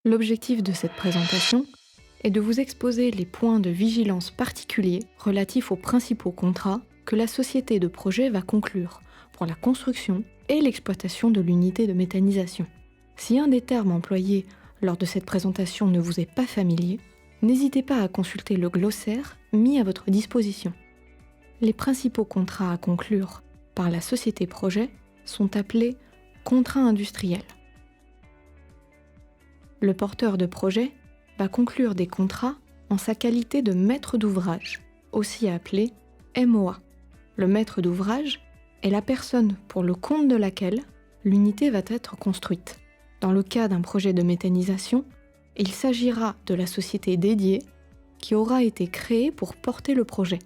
L'objectif de cette présentation est de vous exposer les points de vigilance particuliers relatifs aux principaux contrats que la société de projet va conclure pour la construction et l'exploitation de l'unité de méthanisation. Si un des termes employés lors de cette présentation ne vous est pas familier, n'hésitez pas à consulter le glossaire mis à votre disposition. Les principaux contrats à conclure par la société projet sont appelés contrats industriels. Le porteur de projet va conclure des contrats en sa qualité de maître d'ouvrage, aussi appelé MOA. Le maître d'ouvrage est la personne pour le compte de laquelle l'unité va être construite. Dans le cas d'un projet de méthanisation, il s'agira de la société dédiée qui aura été créée pour porter le projet.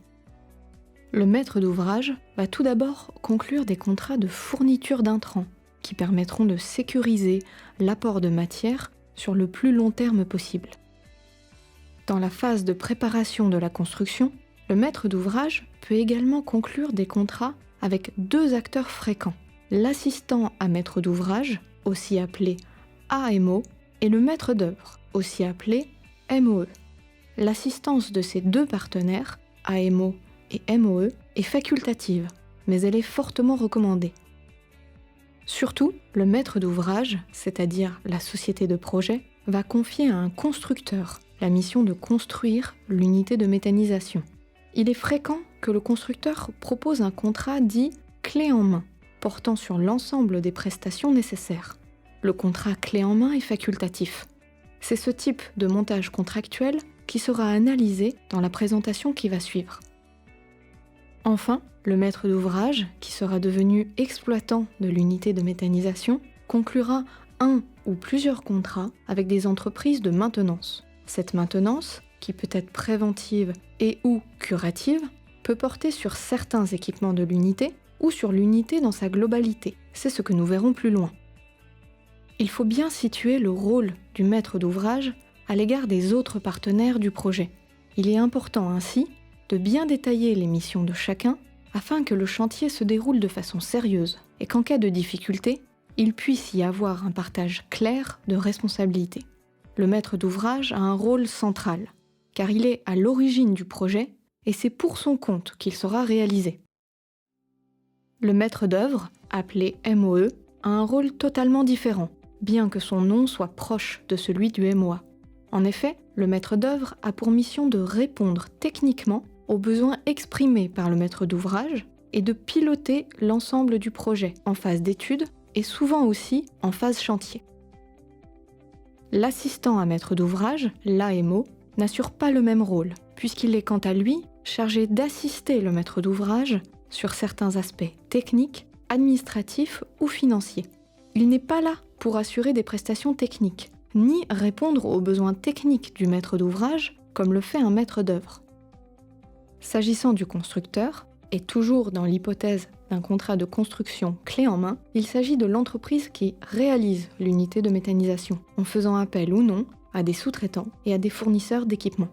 Le maître d'ouvrage va tout d'abord conclure des contrats de fourniture d'intrants qui permettront de sécuriser l'apport de matière sur le plus long terme possible. Dans la phase de préparation de la construction, le maître d'ouvrage peut également conclure des contrats avec deux acteurs fréquents, l'assistant à maître d'ouvrage, aussi appelé AMO, et le maître d'œuvre, aussi appelé MOE. L'assistance de ces deux partenaires, AMO et MOE, est facultative, mais elle est fortement recommandée. Surtout, le maître d'ouvrage, c'est-à-dire la société de projet, va confier à un constructeur la mission de construire l'unité de méthanisation. Il est fréquent que le constructeur propose un contrat dit clé en main, portant sur l'ensemble des prestations nécessaires. Le contrat clé en main est facultatif. C'est ce type de montage contractuel qui sera analysé dans la présentation qui va suivre. Enfin, le maître d'ouvrage, qui sera devenu exploitant de l'unité de méthanisation, conclura un ou plusieurs contrats avec des entreprises de maintenance. Cette maintenance, qui peut être préventive et ou curative, peut porter sur certains équipements de l'unité ou sur l'unité dans sa globalité. C'est ce que nous verrons plus loin. Il faut bien situer le rôle du maître d'ouvrage à l'égard des autres partenaires du projet. Il est important ainsi de bien détailler les missions de chacun afin que le chantier se déroule de façon sérieuse et qu'en cas de difficulté, il puisse y avoir un partage clair de responsabilités. Le maître d'ouvrage a un rôle central, car il est à l'origine du projet et c'est pour son compte qu'il sera réalisé. Le maître d'œuvre, appelé MOE, a un rôle totalement différent, bien que son nom soit proche de celui du MOA. En effet, le maître d'œuvre a pour mission de répondre techniquement aux besoins exprimés par le maître d'ouvrage et de piloter l'ensemble du projet en phase d'étude et souvent aussi en phase chantier. L'assistant à maître d'ouvrage, l'AMO, n'assure pas le même rôle, puisqu'il est quant à lui chargé d'assister le maître d'ouvrage sur certains aspects techniques, administratifs ou financiers. Il n'est pas là pour assurer des prestations techniques, ni répondre aux besoins techniques du maître d'ouvrage comme le fait un maître d'œuvre. S'agissant du constructeur, et toujours dans l'hypothèse d'un contrat de construction clé en main, il s'agit de l'entreprise qui réalise l'unité de méthanisation, en faisant appel ou non à des sous-traitants et à des fournisseurs d'équipements.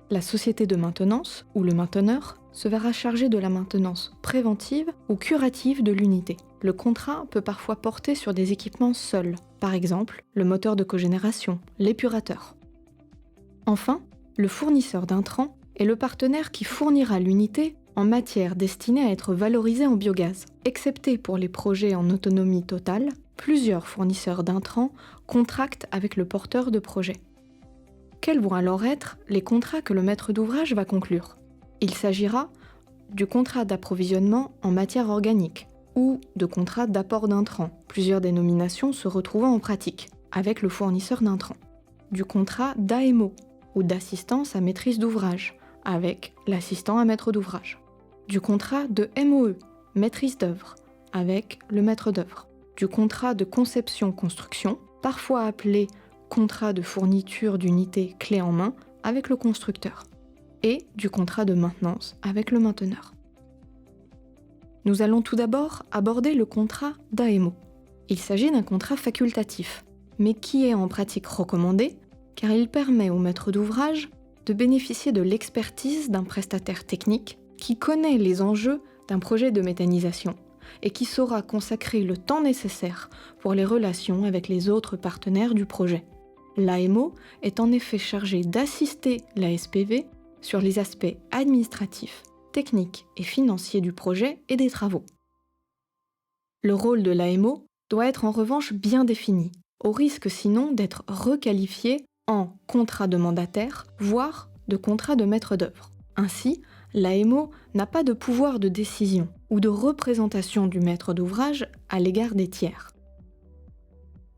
La société de maintenance, ou le mainteneur, se verra chargé de la maintenance préventive ou curative de l'unité. Le contrat peut parfois porter sur des équipements seuls, par exemple le moteur de cogénération, l'épurateur. Enfin, le fournisseur d'intrants est le partenaire qui fournira l'unité en matière destinée à être valorisée en biogaz. Excepté pour les projets en autonomie totale, plusieurs fournisseurs d'intrants contractent avec le porteur de projet. Quels vont alors être les contrats que le maître d'ouvrage va conclure ? Il s'agira du contrat d'approvisionnement en matière organique ou de contrat d'apport d'intrants, plusieurs dénominations se retrouvant en pratique, avec le fournisseur d'intrants. Du contrat d'AMO ou d'assistance à maîtrise d'ouvrage, avec l'assistant à maître d'ouvrage. Du contrat de MOE, maîtrise d'œuvre, avec le maître d'œuvre. Du contrat de conception-construction, parfois appelé contrat de fourniture d'unité clé en main, avec le constructeur. Et du contrat de maintenance, avec le mainteneur. Nous allons tout d'abord aborder le contrat d'AMO. Il s'agit d'un contrat facultatif, mais qui est en pratique recommandé, car il permet au maître d'ouvrage de bénéficier de l'expertise d'un prestataire technique qui connaît les enjeux d'un projet de méthanisation, et qui saura consacrer le temps nécessaire pour les relations avec les autres partenaires du projet. L'AMO est en effet chargé d'assister la SPV sur les aspects administratifs, techniques et financiers du projet et des travaux. Le rôle de l'AMO doit être en revanche bien défini, au risque sinon d'être requalifié en contrat de mandataire, voire de contrat de maître d'œuvre. Ainsi, l'AMO n'a pas de pouvoir de décision ou de représentation du maître d'ouvrage à l'égard des tiers.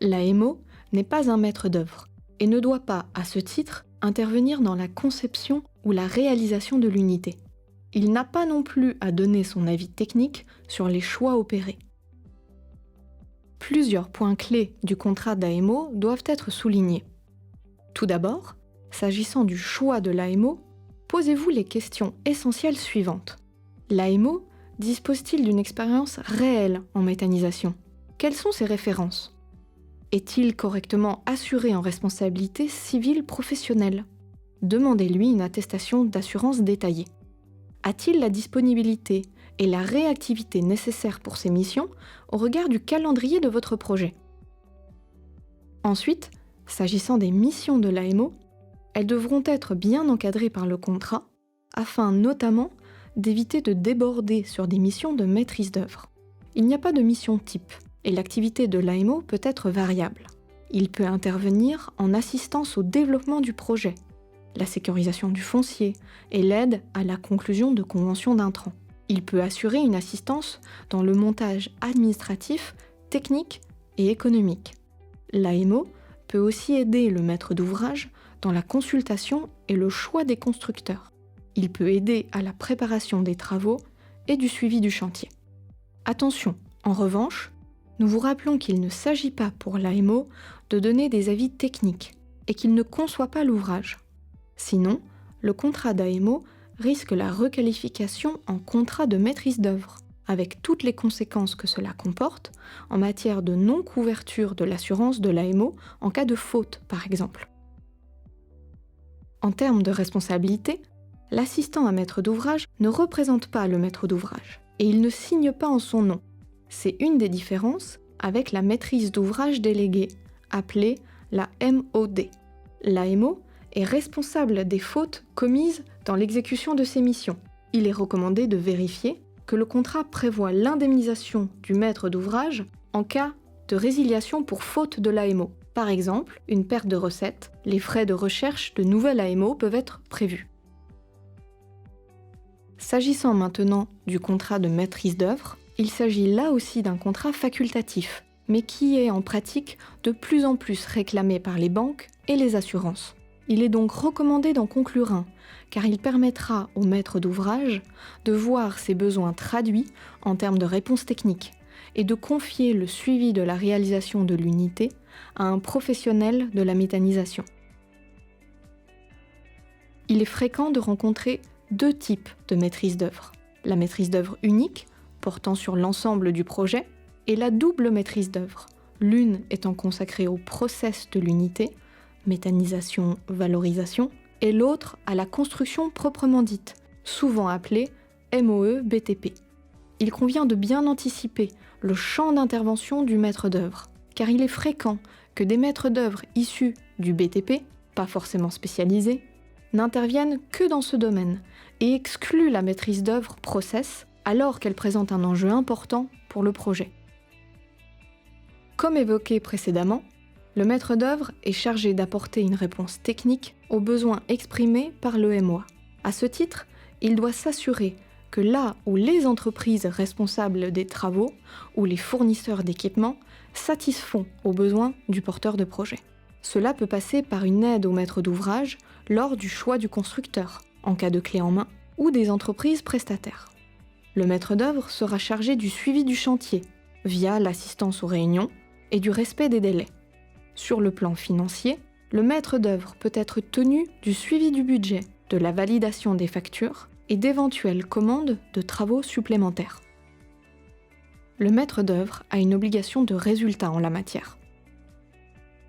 L'AMO n'est pas un maître d'œuvre et ne doit pas, à ce titre, intervenir dans la conception ou la réalisation de l'unité. Il n'a pas non plus à donner son avis technique sur les choix opérés. Plusieurs points clés du contrat d'AMO doivent être soulignés. Tout d'abord, s'agissant du choix de l'AMO, posez-vous les questions essentielles suivantes. L'AMO dispose-t-il d'une expérience réelle en méthanisation ? Quelles sont ses références ? Est-il correctement assuré en responsabilité civile professionnelle ? Demandez-lui une attestation d'assurance détaillée. A-t-il la disponibilité et la réactivité nécessaires pour ses missions au regard du calendrier de votre projet ? Ensuite, s'agissant des missions de l'AMO, elles devront être bien encadrées par le contrat, afin notamment d'éviter de déborder sur des missions de maîtrise d'œuvre. Il n'y a pas de mission type, et l'activité de l'AMO peut être variable. Il peut intervenir en assistance au développement du projet, la sécurisation du foncier et l'aide à la conclusion de conventions d'intrants. Il peut assurer une assistance dans le montage administratif, technique et économique. L'AMO peut aussi aider le maître d'ouvrage dans la consultation et le choix des constructeurs. Il peut aider à la préparation des travaux et du suivi du chantier. Attention, en revanche, nous vous rappelons qu'il ne s'agit pas pour l'AMO de donner des avis techniques et qu'il ne conçoit pas l'ouvrage. Sinon, le contrat d'AMO risque la requalification en contrat de maîtrise d'œuvre, avec toutes les conséquences que cela comporte en matière de non-couverture de l'assurance de l'AMO en cas de faute, par exemple. En termes de responsabilité, l'assistant à maître d'ouvrage ne représente pas le maître d'ouvrage et il ne signe pas en son nom. C'est une des différences avec la maîtrise d'ouvrage déléguée, appelée la MOD. L'AMO est responsable des fautes commises dans l'exécution de ses missions. Il est recommandé de vérifier que le contrat prévoit l'indemnisation du maître d'ouvrage en cas de résiliation pour faute de l'AMO. Par exemple, une perte de recettes, les frais de recherche de nouvelles AMO peuvent être prévus. S'agissant maintenant du contrat de maîtrise d'œuvre, il s'agit là aussi d'un contrat facultatif, mais qui est en pratique de plus en plus réclamé par les banques et les assurances. Il est donc recommandé d'en conclure un, car il permettra au maître d'ouvrage de voir ses besoins traduits en termes de réponses techniques et de confier le suivi de la réalisation de l'unité à un professionnel de la méthanisation. Il est fréquent de rencontrer deux types de maîtrise d'œuvre. La maîtrise d'œuvre unique, portant sur l'ensemble du projet, et la double maîtrise d'œuvre, l'une étant consacrée au process de l'unité, méthanisation, valorisation, et l'autre à la construction proprement dite, souvent appelée MOE-BTP. Il convient de bien anticiper le champ d'intervention du maître d'œuvre, car il est fréquent que des maîtres d'œuvre issus du BTP, pas forcément spécialisés, n'interviennent que dans ce domaine et excluent la maîtrise d'œuvre process alors qu'elle présente un enjeu important pour le projet. Comme évoqué précédemment, le maître d'œuvre est chargé d'apporter une réponse technique aux besoins exprimés par le MOA. À ce titre, il doit s'assurer que là où les entreprises responsables des travaux ou les fournisseurs d'équipements satisfont aux besoins du porteur de projet. Cela peut passer par une aide au maître d'ouvrage lors du choix du constructeur, en cas de clé en main, ou des entreprises prestataires. Le maître d'œuvre sera chargé du suivi du chantier, via l'assistance aux réunions et du respect des délais. Sur le plan financier, le maître d'œuvre peut être tenu du suivi du budget, de la validation des factures et d'éventuelles commandes de travaux supplémentaires. Le maître d'œuvre a une obligation de résultat en la matière.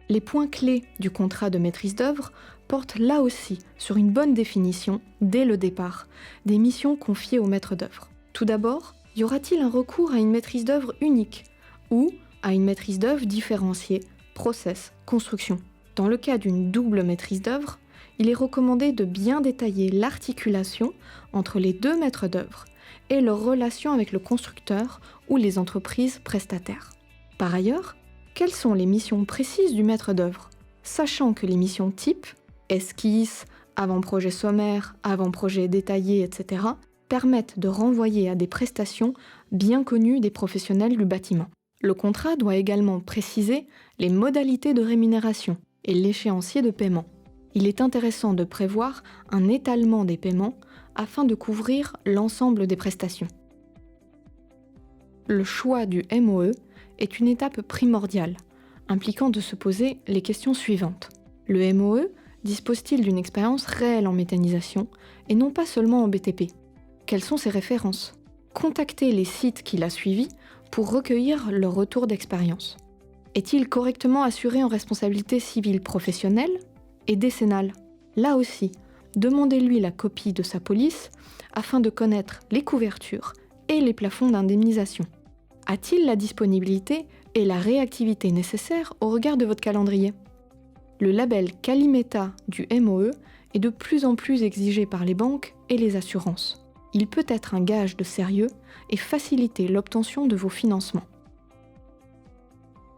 Les points clés du contrat de maîtrise d'œuvre portent là aussi sur une bonne définition, dès le départ, des missions confiées au maître d'œuvre. Tout d'abord, Y aura-t-il un recours à une maîtrise d'œuvre unique ou à une maîtrise d'œuvre différenciée, process, construction? Dans le cas d'une double maîtrise d'œuvre, il est recommandé de bien détailler l'articulation entre les deux maîtres d'œuvre et leur relation avec le constructeur ou les entreprises prestataires. Par ailleurs, quelles sont les missions précises du maître d'œuvre? Sachant que les missions type, esquisse, avant-projet sommaire, avant-projet détaillé, etc., permettent de renvoyer à des prestations bien connues des professionnels du bâtiment. Le contrat doit également préciser les modalités de rémunération et l'échéancier de paiement. Il est intéressant de prévoir un étalement des paiements afin de couvrir l'ensemble des prestations. Le choix du MOE est une étape primordiale, impliquant de se poser les questions suivantes. Le MOE dispose-t-il d'une expérience réelle en méthanisation et non pas seulement en BTP? Quelles sont ses références? Contactez les sites qu'il a suivis pour recueillir leur retour d'expérience. Est-il correctement assuré en responsabilité civile professionnelle et décennale? Là aussi, demandez-lui la copie de sa police afin de connaître les couvertures et les plafonds d'indemnisation. A-t-il la disponibilité et la réactivité nécessaires au regard de votre calendrier? Le label Calimeta du MOE est de plus en plus exigé par les banques et les assurances. Il peut être un gage de sérieux et faciliter l'obtention de vos financements.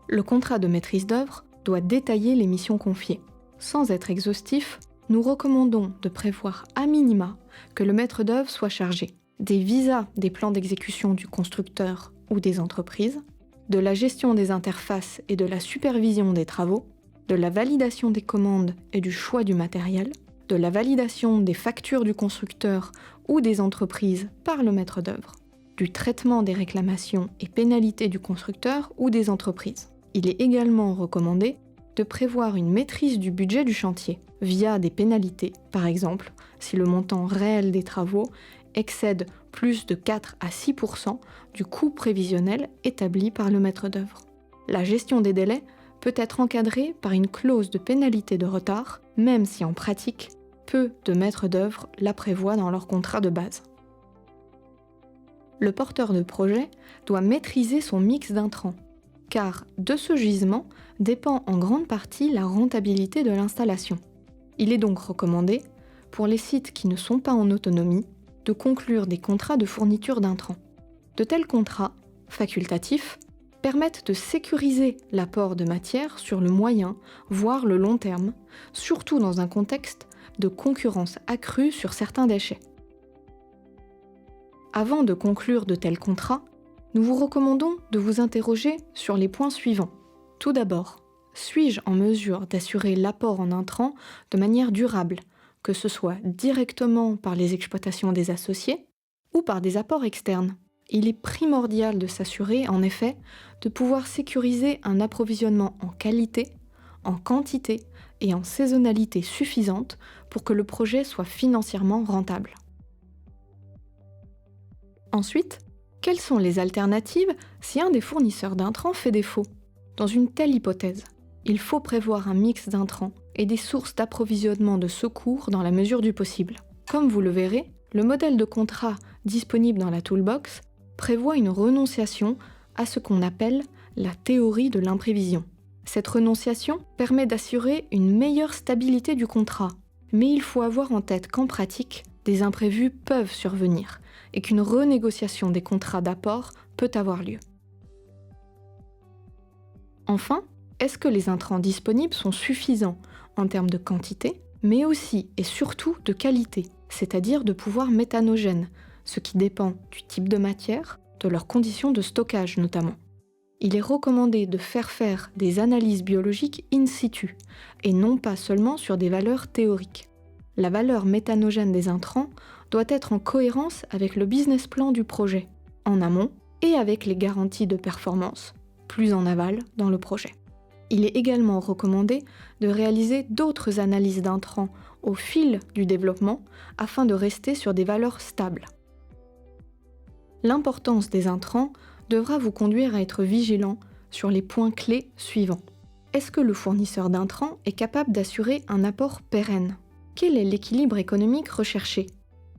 Le contrat de maîtrise d'œuvre doit détailler les missions confiées. Sans être exhaustif, nous recommandons de prévoir à minima que le maître d'œuvre soit chargé des visas des plans d'exécution du constructeur ou des entreprises, de la gestion des interfaces et de la supervision des travaux, de la validation des commandes et du choix du matériel, de la validation des factures du constructeur ou des entreprises par le maître d'œuvre, du traitement des réclamations et pénalités du constructeur ou des entreprises. Il est également recommandé de prévoir une maîtrise du budget du chantier, via des pénalités, par exemple, si le montant réel des travaux excède plus de 4 à 6% du coût prévisionnel établi par le maître d'œuvre. La gestion des délais peut être encadrée par une clause de pénalité de retard, même si en pratique, peu de maîtres d'œuvre la prévoient dans leur contrat de base. Le porteur de projet doit maîtriser son mix d'intrants, car de ce gisement dépend en grande partie la rentabilité de l'installation. Il est donc recommandé, pour les sites qui ne sont pas en autonomie, de conclure des contrats de fourniture d'intrants. De tels contrats, facultatifs, permettent de sécuriser l'apport de matière sur le moyen, voire le long terme, surtout dans un contexte de concurrence accrue sur certains déchets. Avant de conclure de tels contrats, nous vous recommandons de vous interroger sur les points suivants. Tout d'abord, suis-je en mesure d'assurer l'apport en intrants de manière durable, que ce soit directement par les exploitations des associés ou par des apports externes? Il est primordial de s'assurer, en effet, de pouvoir sécuriser un approvisionnement en qualité, en quantité et en saisonnalité suffisante pour que le projet soit financièrement rentable. Ensuite, quelles sont les alternatives si un des fournisseurs d'intrants fait défaut? Dans une telle hypothèse, il faut prévoir un mix d'intrants et des sources d'approvisionnement de secours dans la mesure du possible. Comme vous le verrez, le modèle de contrat disponible dans la toolbox prévoit une renonciation à ce qu'on appelle la théorie de l'imprévision. Cette renonciation permet d'assurer une meilleure stabilité du contrat, mais il faut avoir en tête qu'en pratique, des imprévus peuvent survenir et qu'une renégociation des contrats d'apport peut avoir lieu. Enfin, est-ce que les intrants disponibles sont suffisants en termes de quantité, mais aussi et surtout de qualité, c'est-à-dire de pouvoir méthanogène, ce qui dépend du type de matière, de leurs conditions de stockage notamment. Il est recommandé de faire des analyses biologiques in situ, et non pas seulement sur des valeurs théoriques. La valeur méthanogène des intrants doit être en cohérence avec le business plan du projet, en amont, et avec les garanties de performance, plus en aval, dans le projet. Il est également recommandé de réaliser d'autres analyses d'intrants au fil du développement afin de rester sur des valeurs stables. L'importance des intrants devra vous conduire à être vigilant sur les points clés suivants. Est-ce que le fournisseur d'intrants est capable d'assurer un apport pérenne? Quel est l'équilibre économique recherché?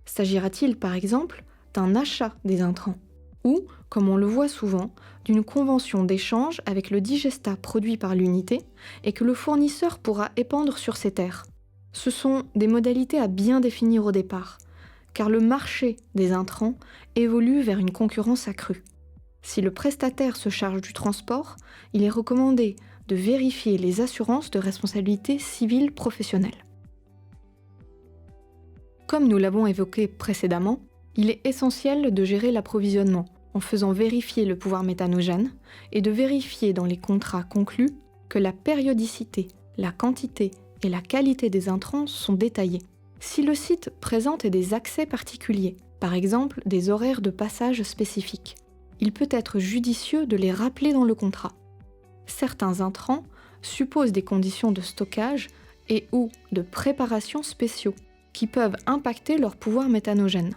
S'agira-t-il par exemple d'un achat des intrants ou, comme on le voit souvent, d'une convention d'échange avec le digestat produit par l'unité et que le fournisseur pourra épandre sur ses terres. Ce sont des modalités à bien définir au départ, car le marché des intrants évolue vers une concurrence accrue. Si le prestataire se charge du transport, il est recommandé de vérifier les assurances de responsabilité civile professionnelle. Comme nous l'avons évoqué précédemment, il est essentiel de gérer l'approvisionnement en faisant vérifier le pouvoir méthanogène et de vérifier dans les contrats conclus que la périodicité, la quantité et la qualité des intrants sont détaillés. Si le site présente des accès particuliers, par exemple des horaires de passage spécifiques, il peut être judicieux de les rappeler dans le contrat. Certains intrants supposent des conditions de stockage et ou de préparation spéciaux qui peuvent impacter leur pouvoir méthanogène.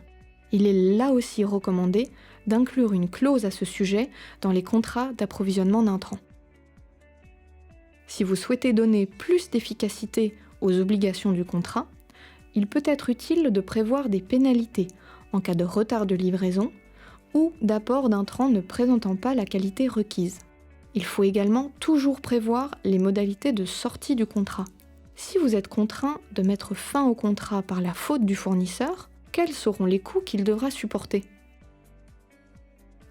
Il est là aussi recommandé d'inclure une clause à ce sujet dans les contrats d'approvisionnement d'intrants. Si vous souhaitez donner plus d'efficacité aux obligations du contrat, il peut être utile de prévoir des pénalités en cas de retard de livraison ou d'apport d'intrants ne présentant pas la qualité requise. Il faut également toujours prévoir les modalités de sortie du contrat. Si vous êtes contraint de mettre fin au contrat par la faute du fournisseur, quels seront les coûts qu'il devra supporter ?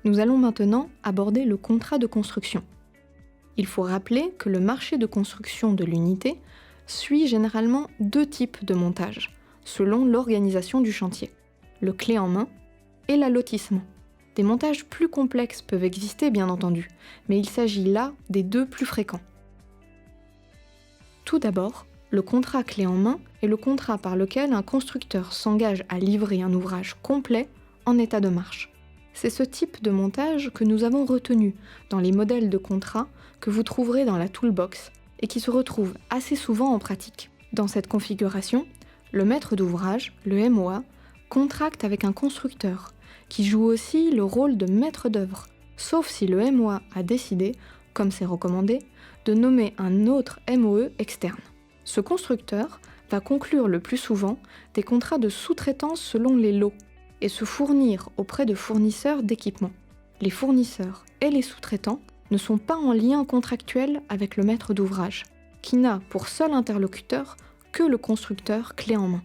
Nous allons maintenant aborder le contrat de construction. Il faut rappeler que le marché de construction de l'unité suit généralement deux types de montage, selon l'organisation du chantier, le clé en main et l'allotissement. Des montages plus complexes peuvent exister bien entendu, mais il s'agit là des deux plus fréquents. Tout d'abord, le contrat clé en main est le contrat par lequel un constructeur s'engage à livrer un ouvrage complet en état de marche. C'est ce type de montage que nous avons retenu dans les modèles de contrat que vous trouverez dans la toolbox et qui se retrouve assez souvent en pratique. Dans cette configuration, le maître d'ouvrage, le MOA, contracte avec un constructeur qui joue aussi le rôle de maître d'œuvre, sauf si le MOA a décidé, comme c'est recommandé, de nommer un autre MOE externe. Ce constructeur va conclure le plus souvent des contrats de sous-traitance selon les lots et se fournir auprès de fournisseurs d'équipements. Les fournisseurs et les sous-traitants ne sont pas en lien contractuel avec le maître d'ouvrage, qui n'a pour seul interlocuteur que le constructeur clé en main.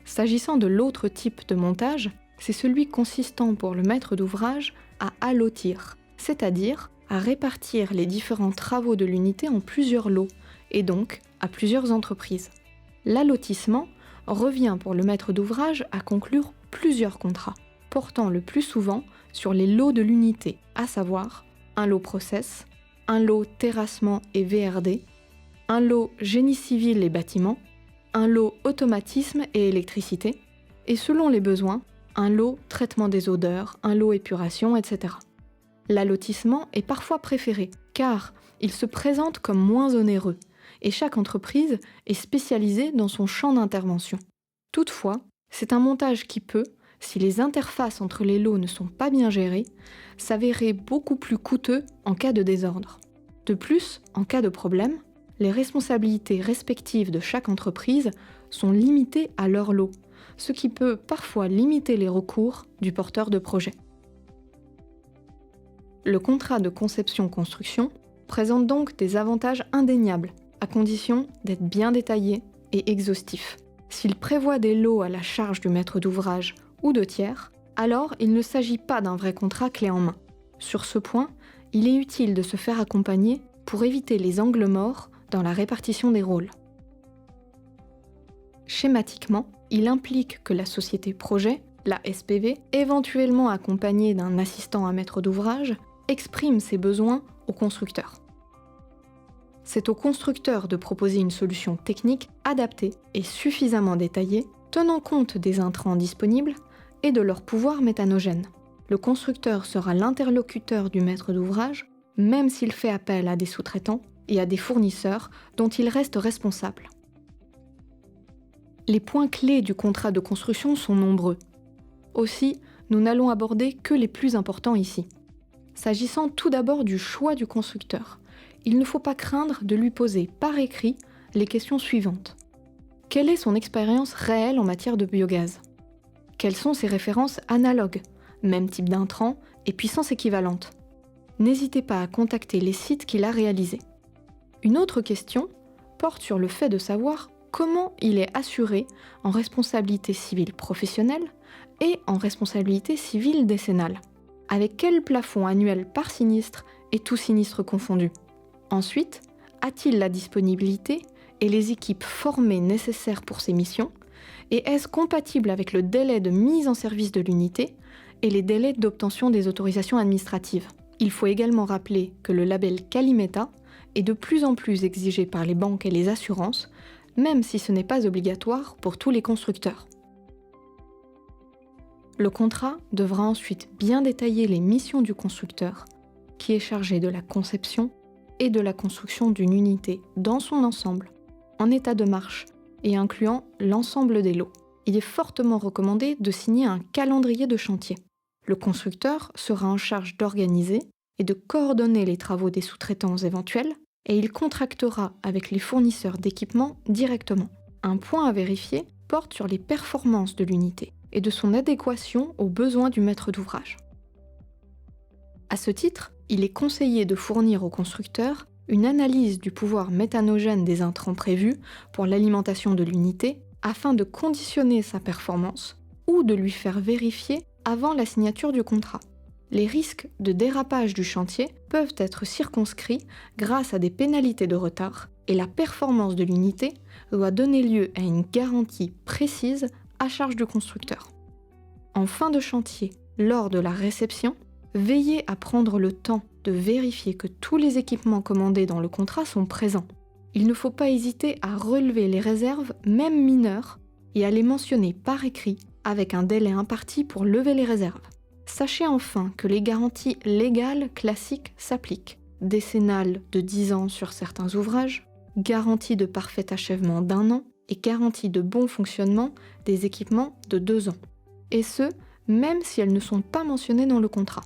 S'agissant de l'autre type de montage, c'est celui consistant pour le maître d'ouvrage à allotir, c'est-à-dire à répartir les différents travaux de l'unité en plusieurs lots, et donc à plusieurs entreprises. L'allotissement revient pour le maître d'ouvrage à conclure plusieurs contrats, portant le plus souvent sur les lots de l'unité, à savoir un lot process, un lot terrassement et VRD, un lot génie civil et bâtiment, un lot automatisme et électricité, et selon les besoins, un lot traitement des odeurs, un lot épuration, etc. L'allotissement est parfois préféré, car il se présente comme moins onéreux, et chaque entreprise est spécialisée dans son champ d'intervention. Toutefois, c'est un montage qui peut, si les interfaces entre les lots ne sont pas bien gérées, s'avérer beaucoup plus coûteux en cas de désordre. De plus, en cas de problème, les responsabilités respectives de chaque entreprise sont limitées à leur lot, ce qui peut parfois limiter les recours du porteur de projet. Le contrat de conception-construction présente donc des avantages indéniables, à condition d'être bien détaillé et exhaustif. S'il prévoit des lots à la charge du maître d'ouvrage ou de tiers, alors il ne s'agit pas d'un vrai contrat clé en main. Sur ce point, il est utile de se faire accompagner pour éviter les angles morts dans la répartition des rôles. Schématiquement, il implique que la société projet, la SPV, éventuellement accompagnée d'un assistant à maître d'ouvrage, exprime ses besoins au constructeur. C'est au constructeur de proposer une solution technique adaptée et suffisamment détaillée, tenant compte des intrants disponibles et de leur pouvoir méthanogène. Le constructeur sera l'interlocuteur du maître d'ouvrage, même s'il fait appel à des sous-traitants et à des fournisseurs dont il reste responsable. Les points clés du contrat de construction sont nombreux. Aussi, nous n'allons aborder que les plus importants ici. S'agissant tout d'abord du choix du constructeur, il ne faut pas craindre de lui poser par écrit les questions suivantes. Quelle est son expérience réelle en matière de biogaz ? Quelles sont ses références analogues, même type d'intrant et puissance équivalente. N'hésitez pas à contacter les sites qu'il a réalisés. Une autre question porte sur le fait de savoir comment il est assuré en responsabilité civile professionnelle et en responsabilité civile décennale. Avec quel plafond annuel par sinistre et tout sinistre confondu? Ensuite, a-t-il la disponibilité et les équipes formées nécessaires pour ces missions? Et est-ce compatible avec le délai de mise en service de l'unité et les délais d'obtention des autorisations administratives? Il faut également rappeler que le label Calimeta est de plus en plus exigé par les banques et les assurances, même si ce n'est pas obligatoire pour tous les constructeurs. Le contrat devra ensuite bien détailler les missions du constructeur, qui est chargé de la conception et de la construction d'une unité dans son ensemble, en état de marche et incluant l'ensemble des lots. Il est fortement recommandé de signer un calendrier de chantier. Le constructeur sera en charge d'organiser et de coordonner les travaux des sous-traitants éventuels et il contractera avec les fournisseurs d'équipements directement. Un point à vérifier porte sur les performances de l'unité et de son adéquation aux besoins du maître d'ouvrage. À ce titre, il est conseillé de fournir au constructeur une analyse du pouvoir méthanogène des intrants prévus pour l'alimentation de l'unité afin de conditionner sa performance ou de lui faire vérifier avant la signature du contrat. Les risques de dérapage du chantier peuvent être circonscrits grâce à des pénalités de retard et la performance de l'unité doit donner lieu à une garantie précise à charge du constructeur. En fin de chantier, lors de la réception, veillez à prendre le temps de vérifier que tous les équipements commandés dans le contrat sont présents. Il ne faut pas hésiter à relever les réserves, même mineures, et à les mentionner par écrit avec un délai imparti pour lever les réserves. Sachez enfin que les garanties légales classiques s'appliquent. Décennale de 10 ans sur certains ouvrages, garantie de parfait achèvement d'1 an et garantie de bon fonctionnement des équipements de 2 ans. Et ce, même si elles ne sont pas mentionnées dans le contrat.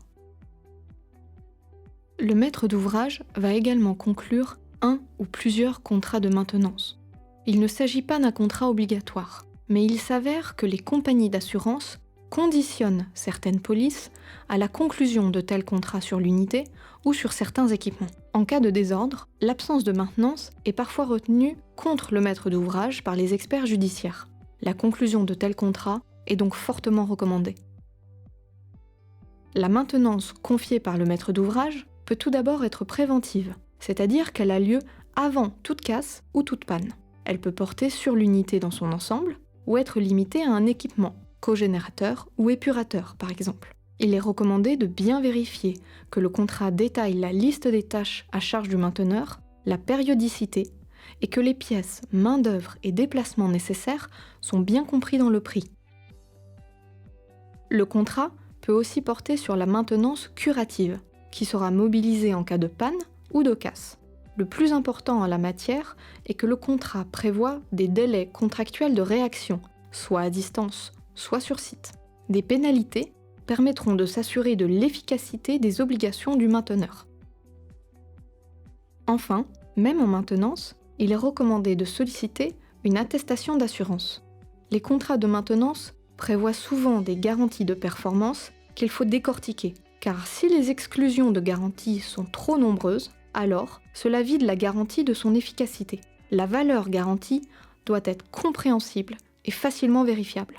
Le maître d'ouvrage va également conclure un ou plusieurs contrats de maintenance. Il ne s'agit pas d'un contrat obligatoire, mais il s'avère que les compagnies d'assurance conditionnent certaines polices à la conclusion de tels contrats sur l'unité ou sur certains équipements. En cas de désordre, l'absence de maintenance est parfois retenue contre le maître d'ouvrage par les experts judiciaires. La conclusion de tels contrats est donc fortement recommandée. La maintenance confiée par le maître d'ouvrage peut tout d'abord être préventive, c'est-à-dire qu'elle a lieu avant toute casse ou toute panne. Elle peut porter sur l'unité dans son ensemble ou être limitée à un équipement, cogénérateur ou épurateur par exemple. Il est recommandé de bien vérifier que le contrat détaille la liste des tâches à charge du mainteneur, la périodicité et que les pièces, main-d'œuvre et déplacements nécessaires sont bien compris dans le prix. Le contrat peut aussi porter sur la maintenance curative, qui sera mobilisée en cas de panne ou de casse. Le plus important en la matière est que le contrat prévoit des délais contractuels de réaction, soit à distance, soit sur site. Des pénalités permettront de s'assurer de l'efficacité des obligations du mainteneur. Enfin, même en maintenance, il est recommandé de solliciter une attestation d'assurance. Les contrats de maintenance prévoient souvent des garanties de performance qu'il faut décortiquer, car si les exclusions de garantie sont trop nombreuses, alors cela vide la garantie de son efficacité. La valeur garantie doit être compréhensible et facilement vérifiable.